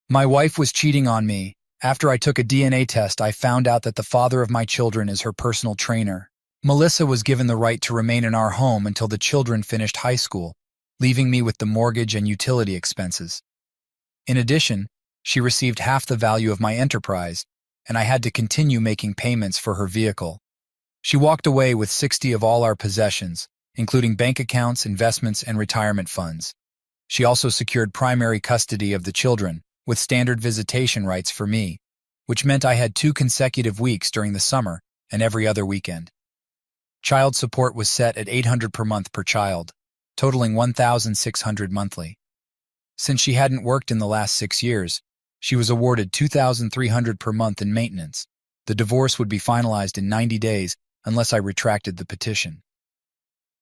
My wife was cheating on me. After I took a DNA test, I found out that the father of my children is her personal trainer. Melissa was given the right to remain in our home until the children finished high school, leaving me with the mortgage and utility expenses. In addition, she received half the value of my enterprise, and I had to continue making payments for her vehicle. She walked away with 60 of all our possessions, including bank accounts, investments, and retirement funds. She also secured primary custody of the children, with standard visitation rights for me, which meant I had 2 consecutive weeks during the summer and every other weekend. Child support was set at $800 per month per child, totaling $1,600 monthly. Since she hadn't worked in the last 6 years, she was awarded $2,300 per month in maintenance. The divorce would be finalized in 90 days unless I retracted the petition.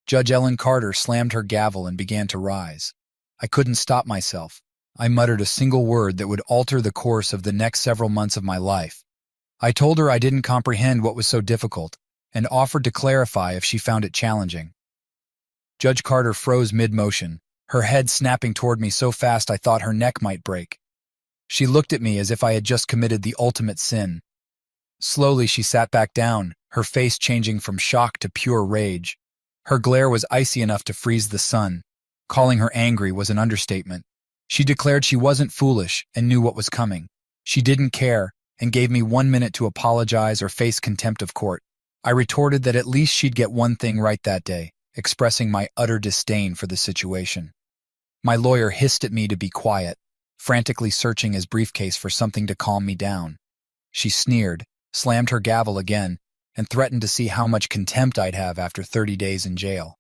Judge Ellen Carter slammed her gavel and began to rise. I couldn't stop myself. I muttered a single word that would alter the course of the next several months of my life. I told her I didn't comprehend what was so difficult and offered to clarify if she found it challenging. Judge Carter froze mid-motion, her head snapping toward me so fast I thought her neck might break. She looked at me as if I had just committed the ultimate sin. Slowly she sat back down, her face changing from shock to pure rage. Her glare was icy enough to freeze the sun. Calling her angry was an understatement. She declared she wasn't foolish and knew what was coming. She didn't care and gave me 1 minute to apologize or face contempt of court. I retorted that at least she'd get one thing right that day, expressing my utter disdain for the situation. My lawyer hissed at me to be quiet, frantically searching his briefcase for something to calm me down. She sneered, slammed her gavel again, and threatened to see how much contempt I'd have after 30 days in jail.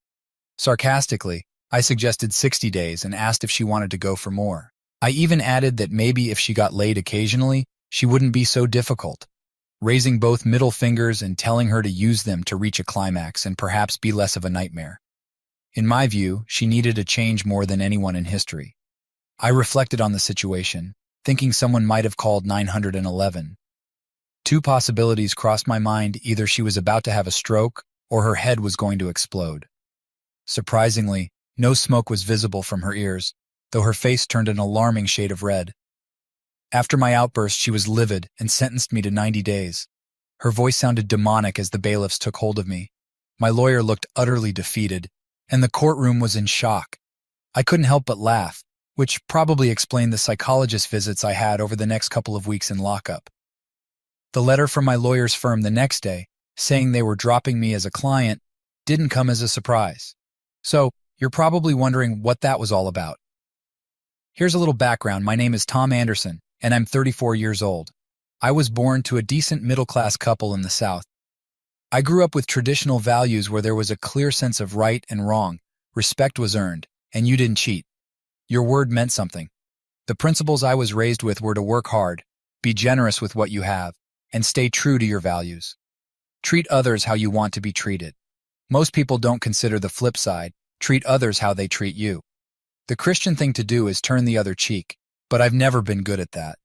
Sarcastically, I suggested 60 days and asked if she wanted to go for more. I even added that maybe if she got laid occasionally, she wouldn't be so difficult, raising both middle fingers and telling her to use them to reach a climax and perhaps be less of a nightmare. In my view, she needed a change more than anyone in history. I reflected on the situation, thinking someone might have called 911. 2 possibilities crossed my mind: either she was about to have a stroke or her head was going to explode. Surprisingly, no smoke was visible from her ears, though her face turned an alarming shade of red. After my outburst, she was livid and sentenced me to 90 days. Her voice sounded demonic as the bailiffs took hold of me. My lawyer looked utterly defeated, and the courtroom was in shock. I couldn't help but laugh, which probably explained the psychologist visits I had over the next couple of weeks in lockup. The letter from my lawyer's firm the next day, saying they were dropping me as a client, didn't come as a surprise. So, you're probably wondering what that was all about. Here's a little background. My name is Tom Anderson, and I'm 34 years old. I was born to a decent middle-class couple in the South. I grew up with traditional values where there was a clear sense of right and wrong, respect was earned, and you didn't cheat. Your word meant something. The principles I was raised with were to work hard, be generous with what you have, and stay true to your values. Treat others how you want to be treated. Most people don't consider the flip side: treat others how they treat you. The Christian thing to do is turn the other cheek, but I've never been good at that.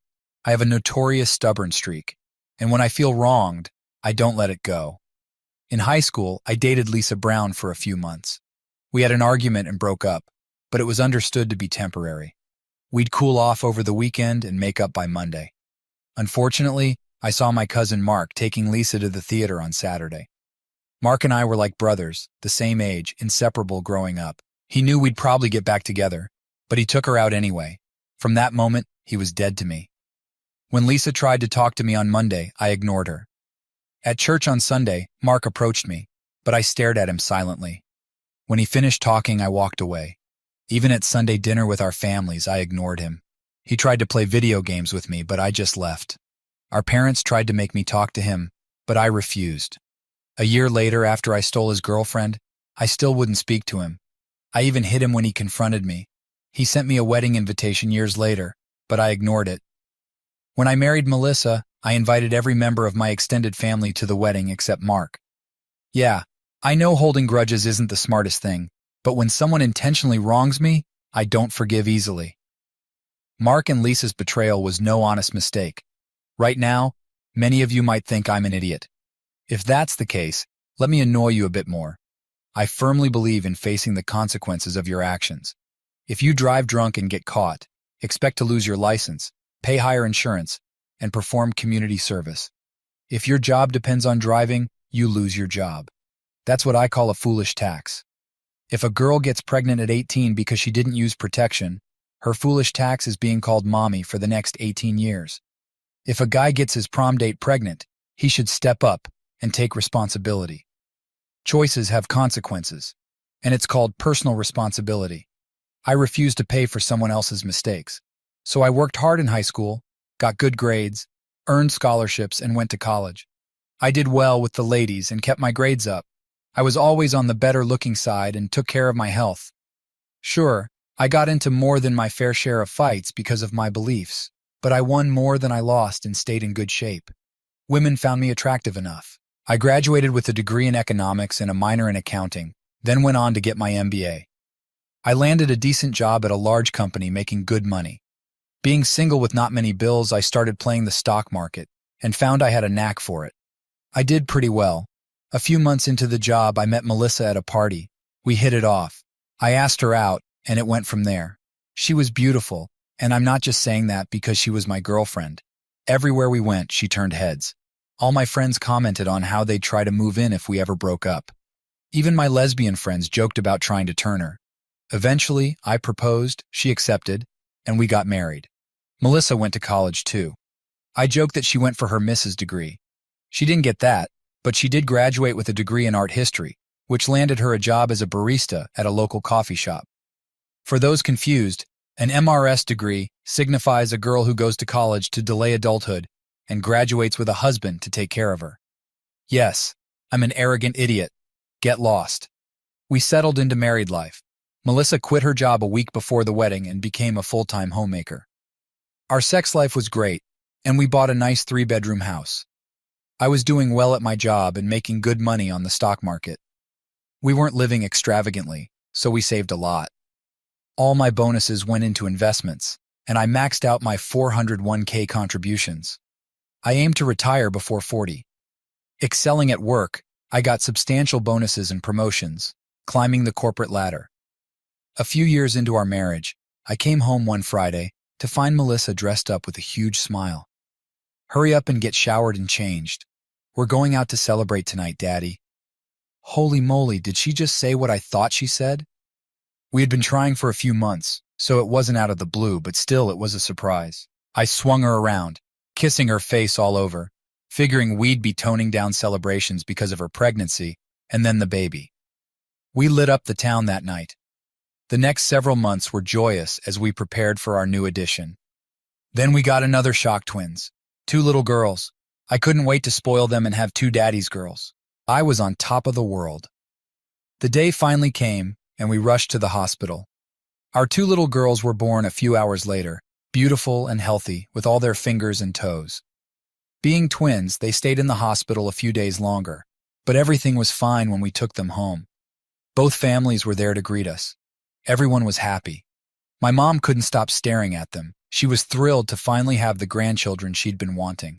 I have a notorious stubborn streak, and when I feel wronged, I don't let it go. In high school, I dated Lisa Brown for a few months. We had an argument and broke up, but it was understood to be temporary. We'd cool off over the weekend and make up by Monday. Unfortunately, I saw my cousin Mark taking Lisa to the theater on Saturday. Mark and I were like brothers, the same age, inseparable growing up. He knew we'd probably get back together, but he took her out anyway. From that moment, he was dead to me. When Lisa tried to talk to me on Monday, I ignored her. At church on Sunday, Mark approached me, but I stared at him silently. When he finished talking, I walked away. Even at Sunday dinner with our families, I ignored him. He tried to play video games with me, but I just left. Our parents tried to make me talk to him, but I refused. A year later, after I stole his girlfriend, I still wouldn't speak to him. I even hit him when he confronted me. He sent me a wedding invitation years later, but I ignored it. When I married Melissa, I invited every member of my extended family to the wedding except Mark. Yeah, I know holding grudges isn't the smartest thing, but when someone intentionally wrongs me, I don't forgive easily. Mark and Lisa's betrayal was no honest mistake. Right now, many of you might think I'm an idiot. If that's the case, let me annoy you a bit more. I firmly believe in facing the consequences of your actions. If you drive drunk and get caught, expect to lose your license, pay higher insurance, and perform community service. If your job depends on driving, you lose your job. That's what I call a foolish tax. If a girl gets pregnant at 18 because she didn't use protection, her foolish tax is being called mommy for the next 18 years. If a guy gets his prom date pregnant, he should step up and take responsibility. Choices have consequences, and it's called personal responsibility. I refused to pay for someone else's mistakes. So I worked hard in high school, got good grades, earned scholarships, and went to college. I did well with the ladies and kept my grades up. I was always on the better-looking side and took care of my health. Sure, I got into more than my fair share of fights because of my beliefs, but I won more than I lost and stayed in good shape. Women found me attractive enough. I graduated with a degree in economics and a minor in accounting, then went on to get my MBA. I landed a decent job at a large company making good money. Being single with not many bills, I started playing the stock market and found I had a knack for it. I did pretty well. A few months into the job, I met Melissa at a party. We hit it off. I asked her out, and it went from there. She was beautiful, and I'm not just saying that because she was my girlfriend. Everywhere we went, she turned heads. All my friends commented on how they'd try to move in if we ever broke up. Even my lesbian friends joked about trying to turn her. Eventually, I proposed, she accepted, and we got married. Melissa went to college too. I joked that she went for her Mrs. degree. She didn't get that, but she did graduate with a degree in art history, which landed her a job as a barista at a local coffee shop. For those confused, an MRS degree signifies a girl who goes to college to delay adulthood and graduates with a husband to take care of her. Yes, I'm an arrogant idiot. Get lost. We settled into married life. Melissa quit her job a week before the wedding and became a full-time homemaker. Our sex life was great, and we bought a nice 3-bedroom house. I was doing well at my job and making good money on the stock market. We weren't living extravagantly, so we saved a lot. All my bonuses went into investments, and I maxed out my 401k contributions. I aimed to retire before 40. Excelling at work, I got substantial bonuses and promotions, climbing the corporate ladder. A few years into our marriage, I came home one Friday to find Melissa dressed up with a huge smile. "Hurry up and get showered and changed. We're going out to celebrate tonight, Daddy." Holy moly, did she just say what I thought she said? We had been trying for a few months, so it wasn't out of the blue, but still it was a surprise. I swung her around, kissing her face all over, figuring we'd be toning down celebrations because of her pregnancy and then the baby. We lit up the town that night. The next several months were joyous as we prepared for our new addition. Then we got another shock twins, 2 little girls. I couldn't wait to spoil them and have 2 daddy's girls. I was on top of the world. The day finally came, and we rushed to the hospital. Our 2 little girls were born a few hours later, beautiful and healthy, with all their fingers and toes. Being twins, they stayed in the hospital a few days longer, but everything was fine when we took them home. Both families were there to greet us. Everyone was happy. My mom couldn't stop staring at them. She was thrilled to finally have the grandchildren she'd been wanting.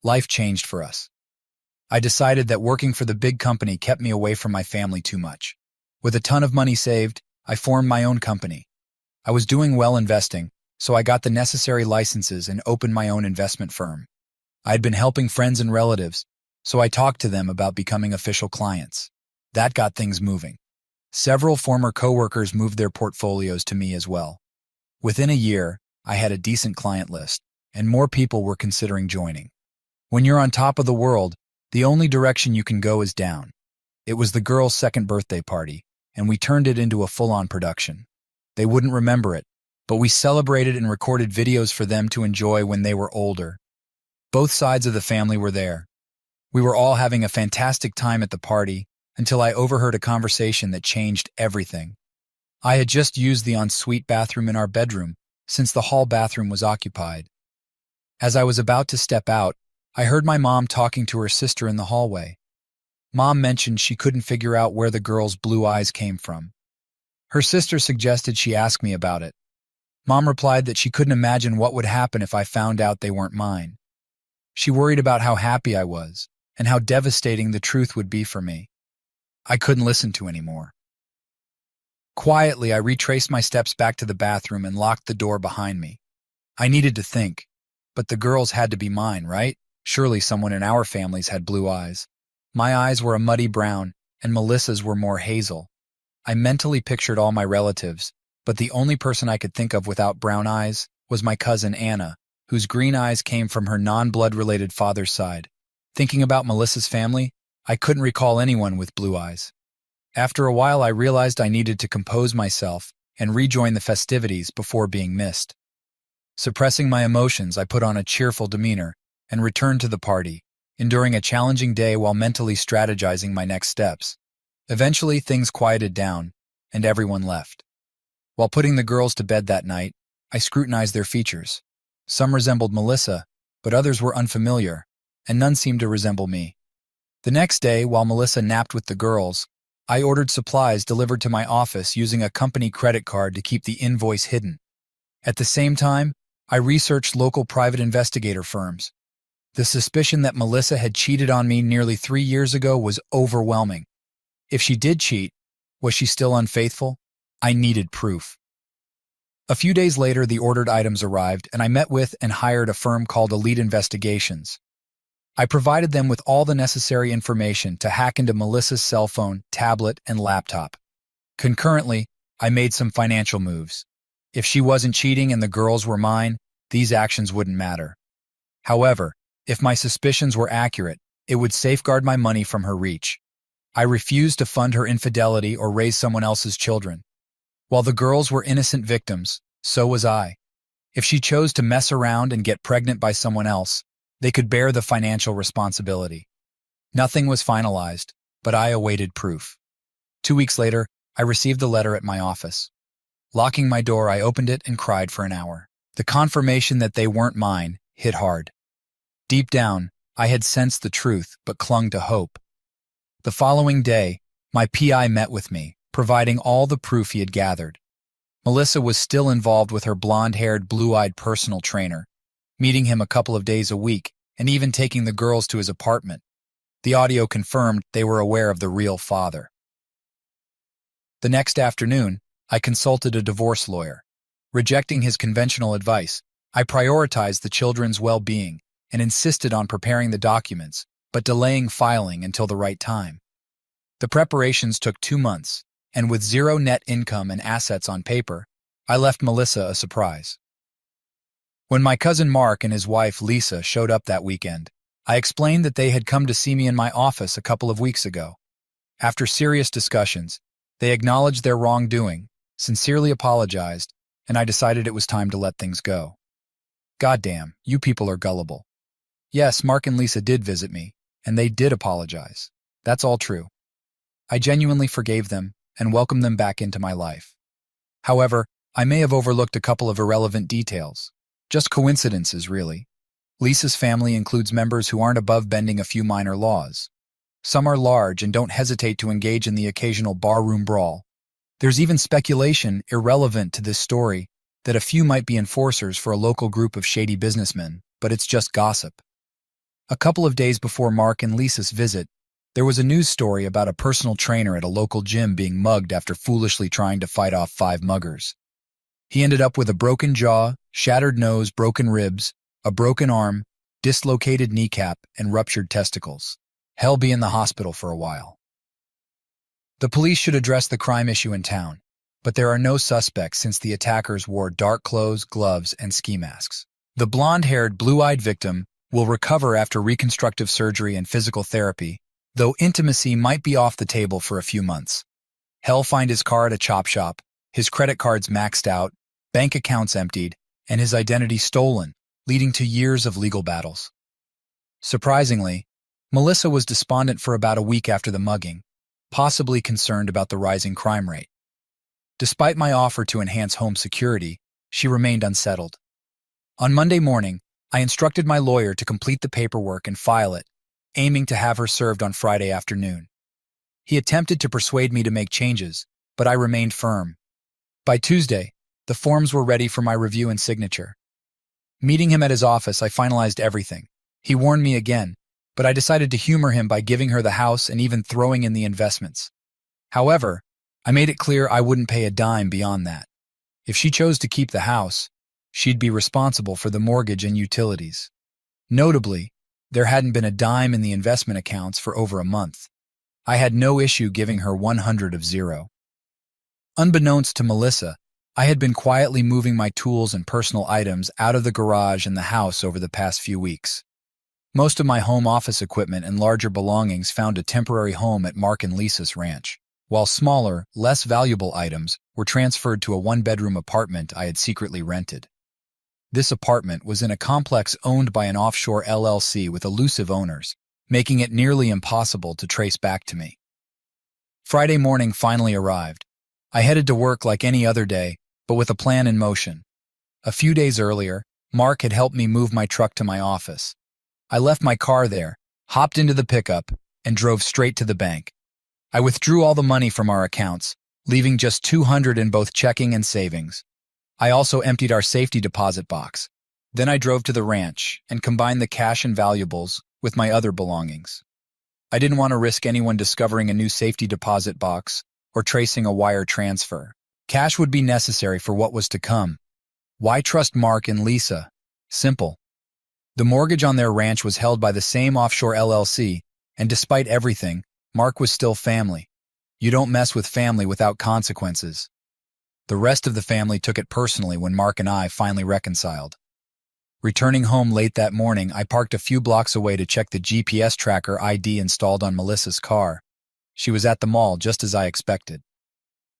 Life changed for us. I decided that working for the big company kept me away from my family too much. With a ton of money saved, I formed my own company. I was doing well investing, so I got the necessary licenses and opened my own investment firm. I had been helping friends and relatives, so I talked to them about becoming official clients. That got things moving. Several former coworkers moved their portfolios to me as well. Within a year, I had a decent client list, and more people were considering joining. When you're on top of the world, the only direction you can go is down. It was the girls' second birthday party, and we turned it into a full-on production. They wouldn't remember it, but we celebrated and recorded videos for them to enjoy when they were older. Both sides of the family were there. We were all having a fantastic time at the party until I overheard a conversation that changed everything. I had just used the ensuite bathroom in our bedroom, since the hall bathroom was occupied. As I was about to step out, I heard my mom talking to her sister in the hallway. Mom mentioned she couldn't figure out where the girl's blue eyes came from. Her sister suggested she ask me about it. Mom replied that she couldn't imagine what would happen if I found out they weren't mine. She worried about how happy I was and how devastating the truth would be for me. I couldn't listen to anymore. Quietly, I retraced my steps back to the bathroom and locked the door behind me. I needed to think. But the girls had to be mine, right? Surely someone in our families had blue eyes. My eyes were a muddy brown, and Melissa's were more hazel. I mentally pictured all my relatives, but the only person I could think of without brown eyes was my cousin Anna, whose green eyes came from her non-blood-related father's side. Thinking about Melissa's family, I couldn't recall anyone with blue eyes. After a while, I realized I needed to compose myself and rejoin the festivities before being missed. Suppressing my emotions, I put on a cheerful demeanor and returned to the party, enduring a challenging day while mentally strategizing my next steps. Eventually, things quieted down, and everyone left. While putting the girls to bed that night, I scrutinized their features. Some resembled Melissa, but others were unfamiliar, and none seemed to resemble me. The next day, while Melissa napped with the girls, I ordered supplies delivered to my office using a company credit card to keep the invoice hidden. At the same time, I researched local private investigator firms. The suspicion that Melissa had cheated on me nearly 3 years ago was overwhelming. If she did cheat, was she still unfaithful? I needed proof. A few days later, the ordered items arrived, and I met with and hired a firm called Elite Investigations. I provided them with all the necessary information to hack into Melissa's cell phone, tablet, and laptop. Concurrently, I made some financial moves. If she wasn't cheating and the girls were mine, these actions wouldn't matter. However, if my suspicions were accurate, it would safeguard my money from her reach. I refused to fund her infidelity or raise someone else's children. While the girls were innocent victims, so was I. If she chose to mess around and get pregnant by someone else, they could bear the financial responsibility. Nothing was finalized, but I awaited proof. 2 weeks later, I received the letter at my office. Locking my door, I opened it and cried for an hour. The confirmation that they weren't mine hit hard. Deep down, I had sensed the truth but clung to hope. The following day, my PI met with me, providing all the proof he had gathered. Melissa was still involved with her blonde-haired, blue-eyed personal trainer, meeting him a couple of days a week and even taking the girls to his apartment. The audio confirmed they were aware of the real father. The next afternoon, I consulted a divorce lawyer. Rejecting his conventional advice, I prioritized the children's well-being and insisted on preparing the documents, but delaying filing until the right time. The preparations took 2 months, and with zero net income and assets on paper, I left Melissa a surprise. When my cousin Mark and his wife Lisa showed up that weekend, I explained that they had come to see me in my office a couple of weeks ago. After serious discussions, they acknowledged their wrongdoing, sincerely apologized, and I decided it was time to let things go. Goddamn, you people are gullible. Yes, Mark and Lisa did visit me, and they did apologize. That's all true. I genuinely forgave them and welcomed them back into my life. However, I may have overlooked a couple of irrelevant details. Just coincidences, really. Lisa's family includes members who aren't above bending a few minor laws. Some are large and don't hesitate to engage in the occasional barroom brawl. There's even speculation, irrelevant to this story, that a few might be enforcers for a local group of shady businessmen, but it's just gossip. A couple of days before Mark and Lisa's visit, there was a news story about a personal trainer at a local gym being mugged after foolishly trying to fight off 5 muggers. He ended up with a broken jaw, shattered nose, broken ribs, a broken arm, dislocated kneecap, and ruptured testicles. He'll be in the hospital for a while. The police should address the crime issue in town, but there are no suspects since the attackers wore dark clothes, gloves, and ski masks. The blonde-haired, blue-eyed victim will recover after reconstructive surgery and physical therapy, though intimacy might be off the table for a few months. He'll find his car at a chop shop, his credit cards maxed out, bank accounts emptied, and his identity stolen, leading to years of legal battles. Surprisingly, Melissa was despondent for about a week after the mugging, possibly concerned about the rising crime rate. Despite my offer to enhance home security, she remained unsettled. On Monday morning, I instructed my lawyer to complete the paperwork and file it, aiming to have her served on Friday afternoon. He attempted to persuade me to make changes, but I remained firm. By Tuesday, the forms were ready for my review and signature. Meeting him at his office, I finalized everything. He warned me again, but I decided to humor him by giving her the house and even throwing in the investments. However, I made it clear I wouldn't pay a dime beyond that. If she chose to keep the house, She'd be responsible for the mortgage and utilities. Notably, there hadn't been a dime in the investment accounts for over a month. I had no issue giving her 100 of zero. Unbeknownst to Melissa, I had been quietly moving my tools and personal items out of the garage and the house over the past few weeks. Most of my home office equipment and larger belongings found a temporary home at Mark and Lisa's ranch, while smaller, less valuable items were transferred to a one-bedroom apartment I had secretly rented. This apartment was in a complex owned by an offshore LLC with elusive owners, making it nearly impossible to trace back to me. Friday morning finally arrived. I headed to work like any other day, but with a plan in motion. A few days earlier, Mark had helped me move my truck to my office. I left my car there, hopped into the pickup, and drove straight to the bank. I withdrew all the money from our accounts, leaving just $200 in both checking and savings. I also emptied our safety deposit box. Then I drove to the ranch and combined the cash and valuables with my other belongings. I didn't want to risk anyone discovering a new safety deposit box or tracing a wire transfer. Cash would be necessary for what was to come. Why trust Mark and Lisa? Simple. The mortgage on their ranch was held by the same offshore LLC, and despite everything, Mark was still family. You don't mess with family without consequences. The rest of the family took it personally when Mark and I finally reconciled. Returning home late that morning, I parked a few blocks away to check the GPS tracker ID installed on Melissa's car. She was at the mall just as I expected.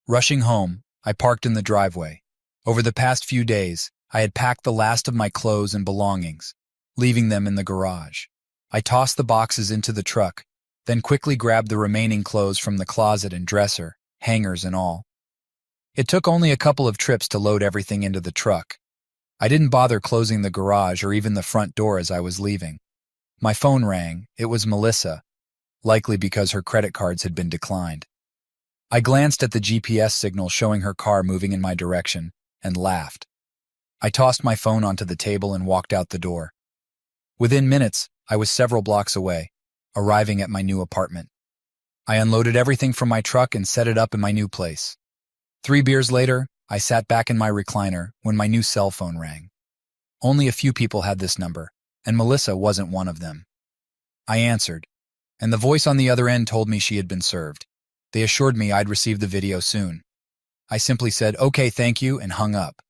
Rushing home, I parked in the driveway. Over the past few days, I had packed the last of my clothes and belongings, leaving them in the garage. I tossed the boxes into the truck, then quickly grabbed the remaining clothes from the closet and dresser, hangers and all. It took only a couple of trips to load everything into the truck. I didn't bother closing the garage or even the front door as I was leaving. My phone rang. It was Melissa, likely because her credit cards had been declined. I glanced at the GPS signal showing her car moving in my direction and laughed. I tossed my phone onto the table and walked out the door. Within minutes, I was several blocks away, arriving at my new apartment. I unloaded everything from my truck and set it up in my new place. 3 beers later, I sat back in my recliner when my new cell phone rang. Only a few people had this number, and Melissa wasn't one of them. I answered, and the voice on the other end told me she had been served. They assured me I'd receive the video soon. I simply said, "Okay, thank you," and hung up.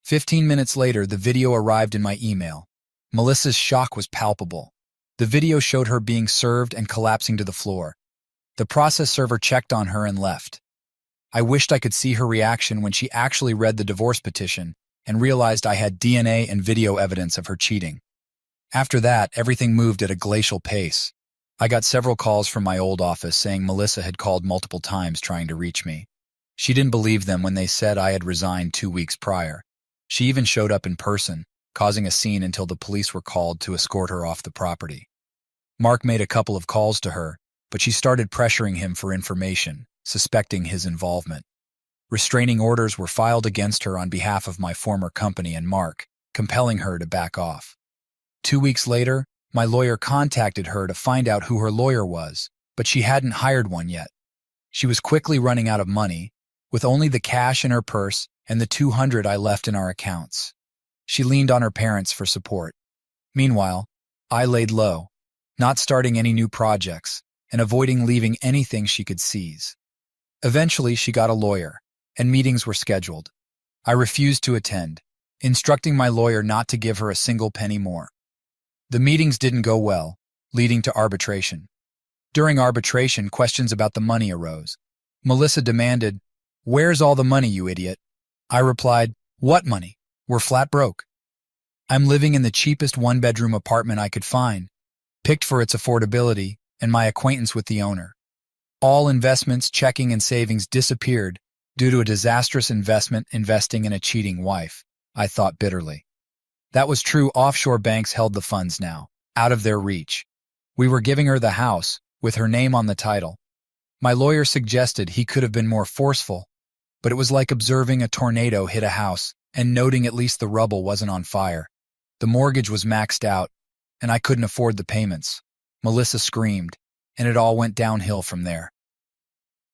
15 minutes later, the video arrived in my email. Melissa's shock was palpable. The video showed her being served and collapsing to the floor. The process server checked on her and left. I wished I could see her reaction when she actually read the divorce petition and realized I had DNA and video evidence of her cheating. After that, everything moved at a glacial pace. I got several calls from my old office saying Melissa had called multiple times trying to reach me. She didn't believe them when they said I had resigned 2 weeks prior. She even showed up in person, causing a scene until the police were called to escort her off the property. Mark made a couple of calls to her, but she started pressuring him for information, suspecting his involvement. Restraining orders were filed against her on behalf of my former company and Mark, compelling her to back off. 2 weeks later, my lawyer contacted her to find out who her lawyer was, but she hadn't hired one yet. She was quickly running out of money, with only the cash in her purse and the $200 I left in our accounts. She leaned on her parents for support. Meanwhile, I laid low, not starting any new projects and avoiding leaving anything she could seize. Eventually, she got a lawyer, and meetings were scheduled. I refused to attend, instructing my lawyer not to give her a single penny more. The meetings didn't go well, leading to arbitration. During arbitration, questions about the money arose. Melissa demanded, "Where's all the money, you idiot?" I replied, "What money? We're flat broke. I'm living in the cheapest one-bedroom apartment I could find, picked for its affordability and my acquaintance with the owner. All investments, checking and savings disappeared due to a disastrous investment investing in a cheating wife," I thought bitterly. That was true. Offshore banks held the funds now, out of their reach. We were giving her the house, with her name on the title. My lawyer suggested he could have been more forceful, but it was like observing a tornado hit a house and noting at least the rubble wasn't on fire. The mortgage was maxed out, and I couldn't afford the payments. Melissa screamed, and it all went downhill from there.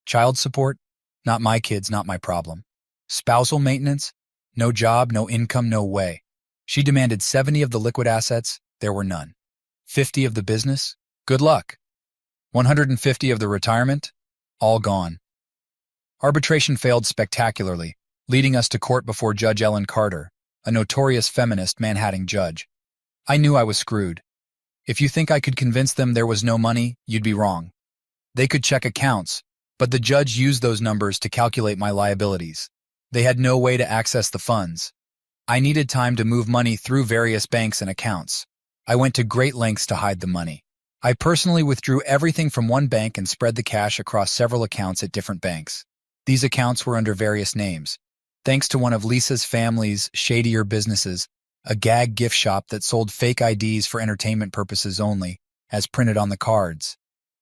Child support? Not my kids, not my problem. Spousal maintenance? No job, no income, no way. She demanded 70 of the liquid assets, there were none. 50 of the business, good luck. 150 of the retirement, all gone. Arbitration failed spectacularly, leading us to court before Judge Ellen Carter, a notorious feminist Manhattan judge. I knew I was screwed. If you think I could convince them there was no money, you'd be wrong. They could check accounts, but the judge used those numbers to calculate my liabilities. They had no way to access the funds. I needed time to move money through various banks and accounts. I went to great lengths to hide the money. I personally withdrew everything from one bank and spread the cash across several accounts at different banks. These accounts were under various names. Thanks to one of Lisa's family's shadier businesses, a gag gift shop that sold fake IDs for entertainment purposes only, as printed on the cards.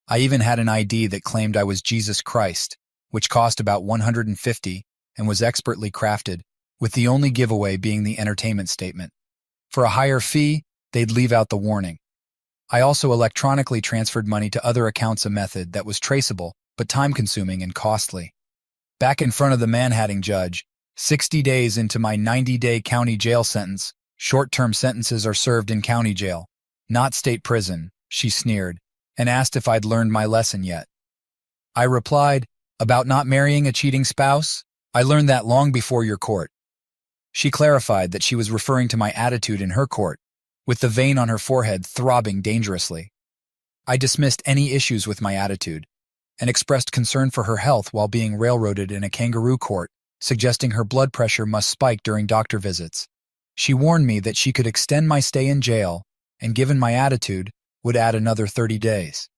I even had an ID that claimed I was Jesus Christ, which cost about $150 and was expertly crafted, with the only giveaway being the entertainment statement. For a higher fee, they'd leave out the warning. I also electronically transferred money to other accounts, a method that was traceable, but time-consuming and costly. Back in front of the Manhattan judge, 60 days into my 90-day county jail sentence, short-term sentences are served in county jail, not state prison, she sneered, and asked if I'd learned my lesson yet. I replied, about not marrying a cheating spouse? I learned that long before your court. She clarified that she was referring to my attitude in her court, with the vein on her forehead throbbing dangerously. I dismissed any issues with my attitude, and expressed concern for her health while being railroaded in a kangaroo court, suggesting her blood pressure must spike during doctor visits. She warned me that she could extend my stay in jail, and given my attitude, would add another 30 days.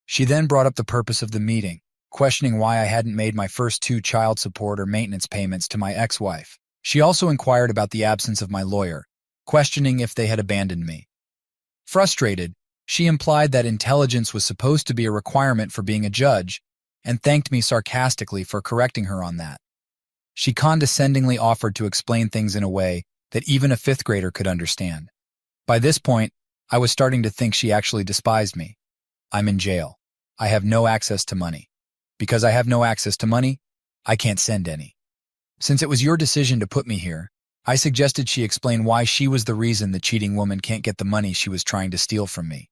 She then brought up the purpose of the meeting, questioning why I hadn't made my first 2 child support or maintenance payments to my ex-wife. She also inquired about the absence of my lawyer, questioning if they had abandoned me. Frustrated, she implied that intelligence was supposed to be a requirement for being a judge, and thanked me sarcastically for correcting her on that. She condescendingly offered to explain things in a way that even a 5th grader could understand. By this point, I was starting to think she actually despised me. I'm in jail. I have no access to money. Because I have no access to money, I can't send any. Since it was your decision to put me here, I suggested she explain why she was the reason the cheating woman can't get the money she was trying to steal from me.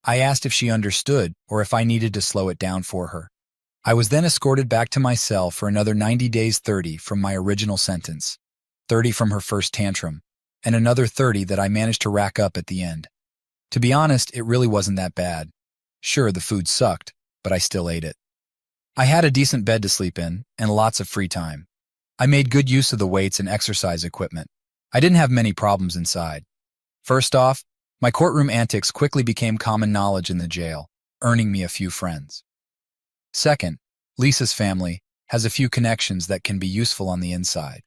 I asked if she understood or if I needed to slow it down for her. I was then escorted back to my cell for another 90 days, 30 from my original sentence, 30 from her first tantrum, and another 30 that I managed to rack up at the end. To be honest, it really wasn't that bad. Sure, the food sucked, but I still ate it. I had a decent bed to sleep in and lots of free time. I made good use of the weights and exercise equipment. I didn't have many problems inside. First off, my courtroom antics quickly became common knowledge in the jail, earning me a few friends. Second, Lisa's family has a few connections that can be useful on the inside.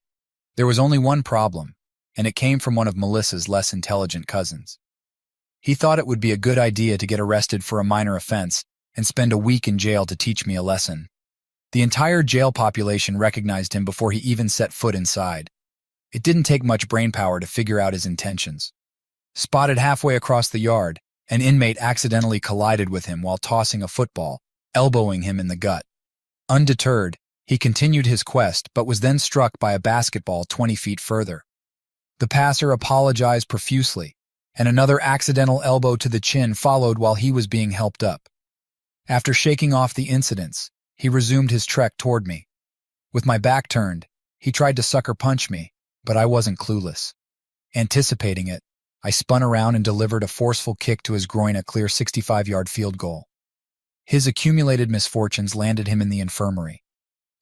There was only one problem, and it came from one of Melissa's less intelligent cousins. He thought it would be a good idea to get arrested for a minor offense and spend a week in jail to teach me a lesson. The entire jail population recognized him before he even set foot inside. It didn't take much brainpower to figure out his intentions. Spotted halfway across the yard, an inmate accidentally collided with him while tossing a football, elbowing him in the gut. Undeterred, he continued his quest but was then struck by a basketball 20 feet further. The passer apologized profusely, and another accidental elbow to the chin followed while he was being helped up. After shaking off the incidents, he resumed his trek toward me. With my back turned, he tried to sucker punch me, but I wasn't clueless. Anticipating it, I spun around and delivered a forceful kick to his groin, a clear 65-yard field goal. His accumulated misfortunes landed him in the infirmary.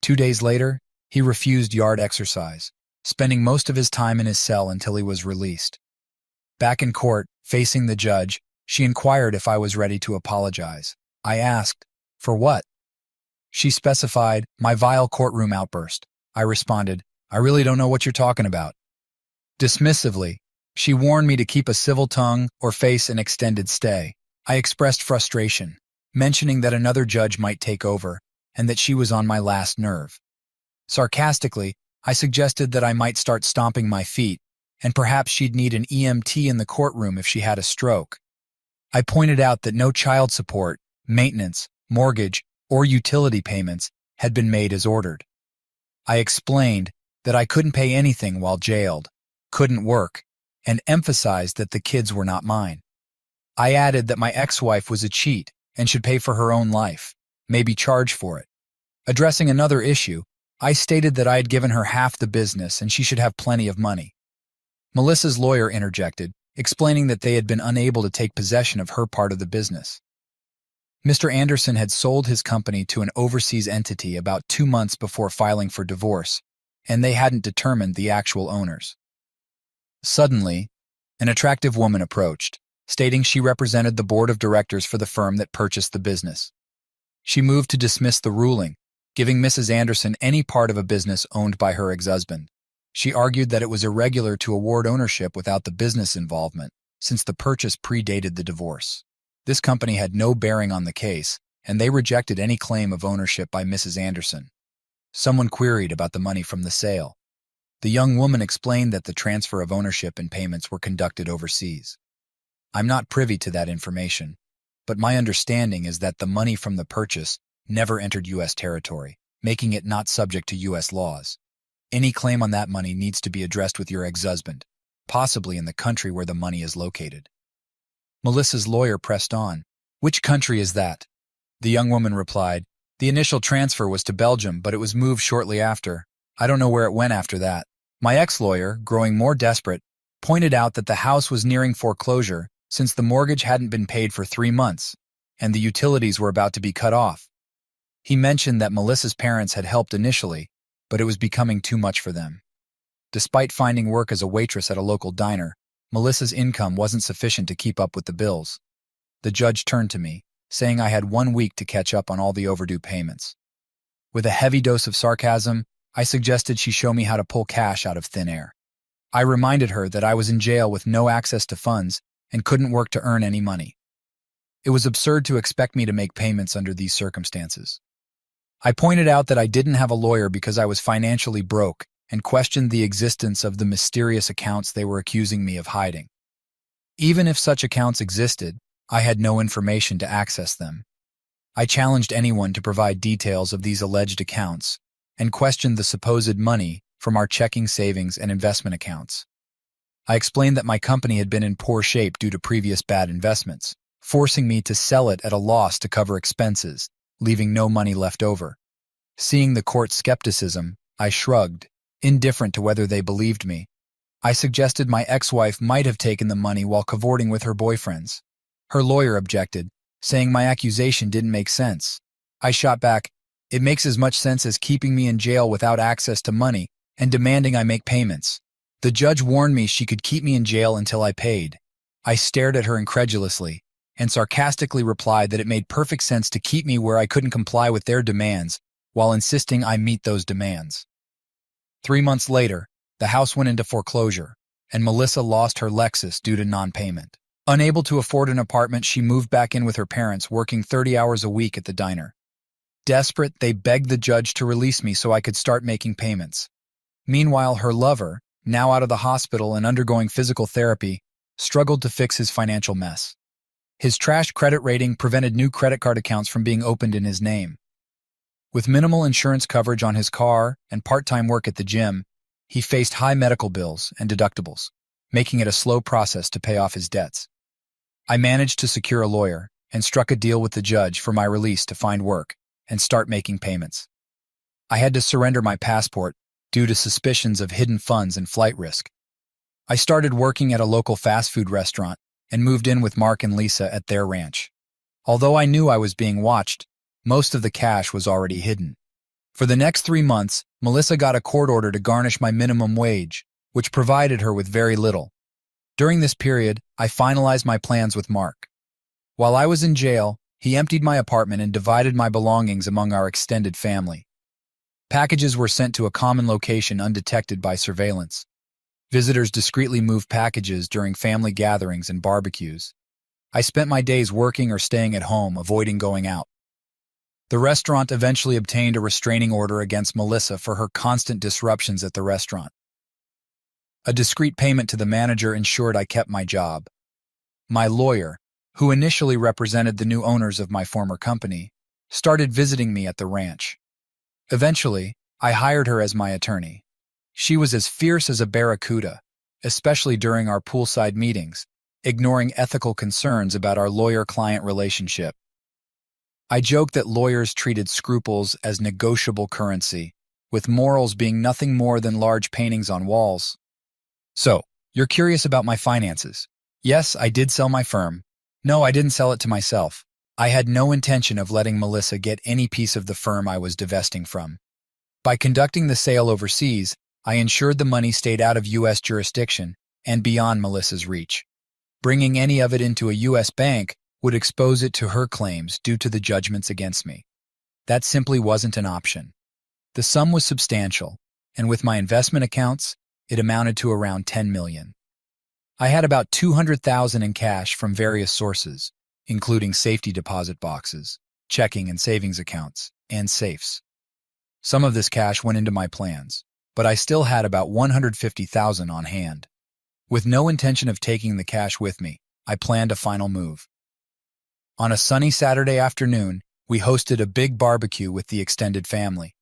2 days later, he refused yard exercise, spending most of his time in his cell until he was released. Back in court, facing the judge, she inquired if I was ready to apologize. I asked, for what? She specified, my vile courtroom outburst. I responded, I really don't know what you're talking about. Dismissively, she warned me to keep a civil tongue or face an extended stay. I expressed frustration, mentioning that another judge might take over and that she was on my last nerve. Sarcastically, I suggested that I might start stomping my feet, and perhaps she'd need an EMT in the courtroom if she had a stroke. I pointed out that no child support, maintenance, mortgage, or utility payments had been made as ordered. I explained that I couldn't pay anything while jailed, couldn't work, and emphasized that the kids were not mine. I added that my ex-wife was a cheat and should pay for her own life, maybe charge for it. Addressing another issue, I stated that I had given her half the business and she should have plenty of money. Melissa's lawyer interjected, explaining that they had been unable to take possession of her part of the business. Mr. Anderson had sold his company to an overseas entity about 2 months before filing for divorce, and they hadn't determined the actual owners. Suddenly, an attractive woman approached, stating she represented the board of directors for the firm that purchased the business. She moved to dismiss the ruling, giving Mrs. Anderson any part of a business owned by her ex-husband. She argued that it was irregular to award ownership without the business involvement, since the purchase predated the divorce. This company had no bearing on the case, and they rejected any claim of ownership by Mrs. Anderson. Someone queried about the money from the sale. The young woman explained that the transfer of ownership and payments were conducted overseas. I'm not privy to that information, but my understanding is that the money from the purchase never entered U.S. territory, making it not subject to U.S. laws. Any claim on that money needs to be addressed with your ex-husband, possibly in the country where the money is located. Melissa's lawyer pressed on. Which country is that? The young woman replied, the initial transfer was to Belgium, but it was moved shortly after. I don't know where it went after that. My ex-lawyer, growing more desperate, pointed out that the house was nearing foreclosure since the mortgage hadn't been paid for 3 months, and the utilities were about to be cut off. He mentioned that Melissa's parents had helped initially, but it was becoming too much for them. Despite finding work as a waitress at a local diner, Melissa's income wasn't sufficient to keep up with the bills. The judge turned to me, saying I had 1 week to catch up on all the overdue payments. With a heavy dose of sarcasm, I suggested she show me how to pull cash out of thin air. I reminded her that I was in jail with no access to funds and couldn't work to earn any money. It was absurd to expect me to make payments under these circumstances. I pointed out that I didn't have a lawyer because I was financially broke and questioned the existence of the mysterious accounts they were accusing me of hiding. Even if such accounts existed, I had no information to access them. I challenged anyone to provide details of these alleged accounts and questioned the supposed money from our checking, savings, and investment accounts. I explained that my company had been in poor shape due to previous bad investments, forcing me to sell it at a loss to cover expenses, leaving no money left over. Seeing the court's skepticism, I shrugged, indifferent to whether they believed me. I suggested my ex-wife might have taken the money while cavorting with her boyfriends. Her lawyer objected, saying my accusation didn't make sense. I shot back, it makes as much sense as keeping me in jail without access to money and demanding I make payments. The judge warned me she could keep me in jail until I paid. I stared at her incredulously and sarcastically replied that it made perfect sense to keep me where I couldn't comply with their demands while insisting I meet those demands. 3 months later, the house went into foreclosure, and Melissa lost her Lexus due to non-payment. Unable to afford an apartment, she moved back in with her parents, working 30 hours a week at the diner. Desperate, they begged the judge to release me so I could start making payments. Meanwhile, her lover, now out of the hospital and undergoing physical therapy, struggled to fix his financial mess. His trash credit rating prevented new credit card accounts from being opened in his name. With minimal insurance coverage on his car and part-time work at the gym, he faced high medical bills and deductibles, making it a slow process to pay off his debts. I managed to secure a lawyer and struck a deal with the judge for my release to find work and start making payments. I had to surrender my passport due to suspicions of hidden funds and flight risk. I started working at a local fast food restaurant and moved in with Mark and Lisa at their ranch. Although I knew I was being watched, most of the cash was already hidden. For the next 3 months, Melissa got a court order to garnish my minimum wage, which provided her with very little. During this period, I finalized my plans with Mark. While I was in jail, he emptied my apartment and divided my belongings among our extended family. Packages were sent to a common location undetected by surveillance. Visitors discreetly moved packages during family gatherings and barbecues. I spent my days working or staying at home, avoiding going out. The restaurant eventually obtained a restraining order against Melissa for her constant disruptions at the restaurant. A discreet payment to the manager ensured I kept my job. My lawyer, who initially represented the new owners of my former company, started visiting me at the ranch. Eventually, I hired her as my attorney. She was as fierce as a barracuda, especially during our poolside meetings, ignoring ethical concerns about our lawyer-client relationship. I joke that lawyers treated scruples as negotiable currency, with morals being nothing more than large paintings on walls. So, you're curious about my finances. Yes, I did sell my firm. No, I didn't sell it to myself. I had no intention of letting Melissa get any piece of the firm I was divesting from. By conducting the sale overseas, I ensured the money stayed out of U.S. jurisdiction and beyond Melissa's reach. Bringing any of it into a U.S. bank would expose it to her claims due to the judgments against me. That simply wasn't an option. The sum was substantial, and with my investment accounts, it amounted to around $10 million. I had about $200,000 in cash from various sources, including safety deposit boxes, checking and savings accounts, and safes. Some of this cash went into my plans, but I still had about $150,000 on hand. With no intention of taking the cash with me, I planned a final move. On a sunny Saturday afternoon, we hosted a big barbecue with the extended family.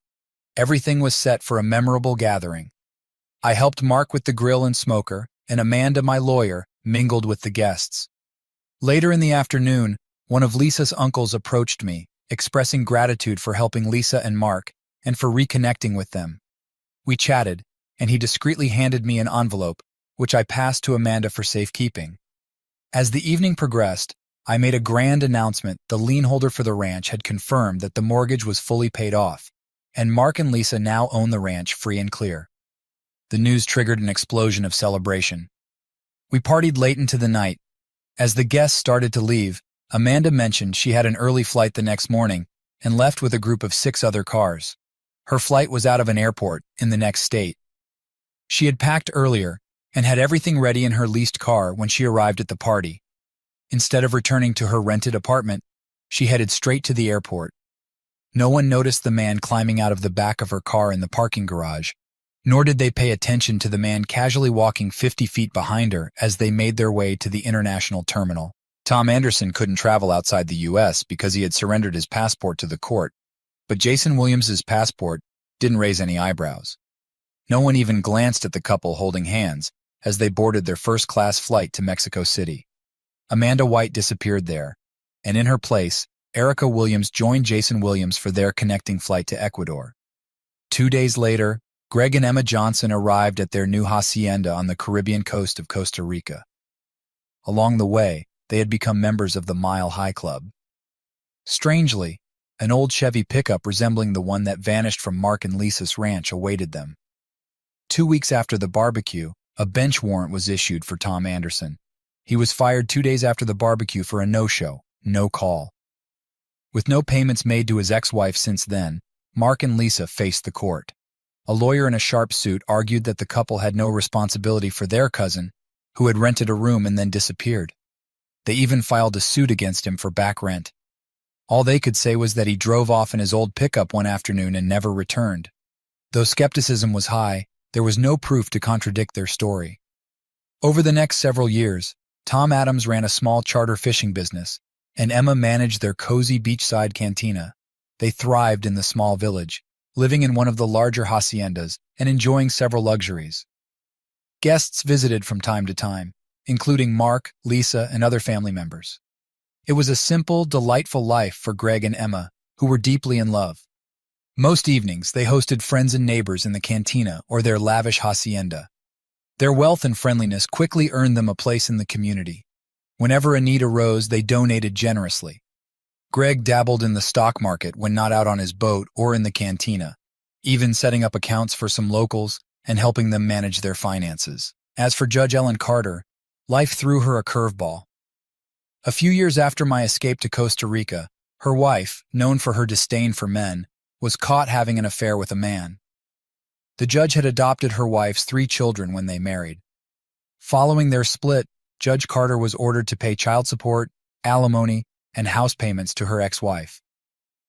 Everything was set for a memorable gathering. I helped Mark with the grill and smoker, and Amanda, my lawyer, mingled with the guests. Later in the afternoon, one of Lisa's uncles approached me, expressing gratitude for helping Lisa and Mark and for reconnecting with them. We chatted, and he discreetly handed me an envelope, which I passed to Amanda for safekeeping. As the evening progressed, I made a grand announcement. The lien holder for the ranch had confirmed that the mortgage was fully paid off, and Mark and Lisa now own the ranch free and clear. The news triggered an explosion of celebration. We partied late into the night. As the guests started to leave, Amanda mentioned she had an early flight the next morning and left with a group of 6 other cars. Her flight was out of an airport in the next state. She had packed earlier and had everything ready in her leased car when she arrived at the party. Instead of returning to her rented apartment, she headed straight to the airport. No one noticed the man climbing out of the back of her car in the parking garage, nor did they pay attention to the man casually walking 50 feet behind her as they made their way to the international terminal. Tom Anderson couldn't travel outside the U.S. because he had surrendered his passport to the court, but Jason Williams's passport didn't raise any eyebrows. No one even glanced at the couple holding hands as they boarded their first-class flight to Mexico City. Amanda White disappeared there, and in her place, Erica Williams joined Jason Williams for their connecting flight to Ecuador. 2 days later, Greg and Emma Johnson arrived at their new hacienda on the Caribbean coast of Costa Rica. Along the way, they had become members of the Mile High Club. Strangely, an old Chevy pickup resembling the one that vanished from Mark and Lisa's ranch awaited them. 2 weeks after the barbecue, a bench warrant was issued for Tom Anderson. He was fired 2 days after the barbecue for a no-show, no call. With no payments made to his ex-wife since then, Mark and Lisa faced the court. A lawyer in a sharp suit argued that the couple had no responsibility for their cousin, who had rented a room and then disappeared. They even filed a suit against him for back rent. All they could say was that he drove off in his old pickup one afternoon and never returned. Though skepticism was high, there was no proof to contradict their story. Over the next several years, Tom Adams ran a small charter fishing business, and Emma managed their cozy beachside cantina. They thrived in the small village, living in one of the larger haciendas and enjoying several luxuries. Guests visited from time to time, including Mark, Lisa, and other family members. It was a simple, delightful life for Greg and Emma, who were deeply in love. Most evenings, they hosted friends and neighbors in the cantina or their lavish hacienda. Their wealth and friendliness quickly earned them a place in the community. Whenever a need arose, they donated generously. Greg dabbled in the stock market when not out on his boat or in the cantina, even setting up accounts for some locals and helping them manage their finances. As for Judge Ellen Carter, life threw her a curveball. A few years after my escape to Costa Rica, her wife, known for her disdain for men, was caught having an affair with a man. The judge had adopted her wife's 3 children when they married. Following their split, Judge Carter was ordered to pay child support, alimony, and house payments to her ex-wife.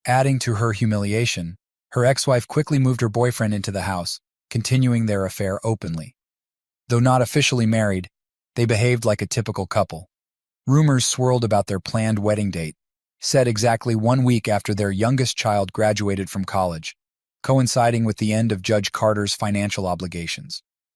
Adding to her humiliation, her ex-wife quickly moved her boyfriend into the house, continuing their affair openly. Though not officially married, they behaved like a typical couple. Rumors swirled about their planned wedding date, set exactly 1 week after their youngest child graduated from college. coinciding with the end of Judge Carter's financial obligations.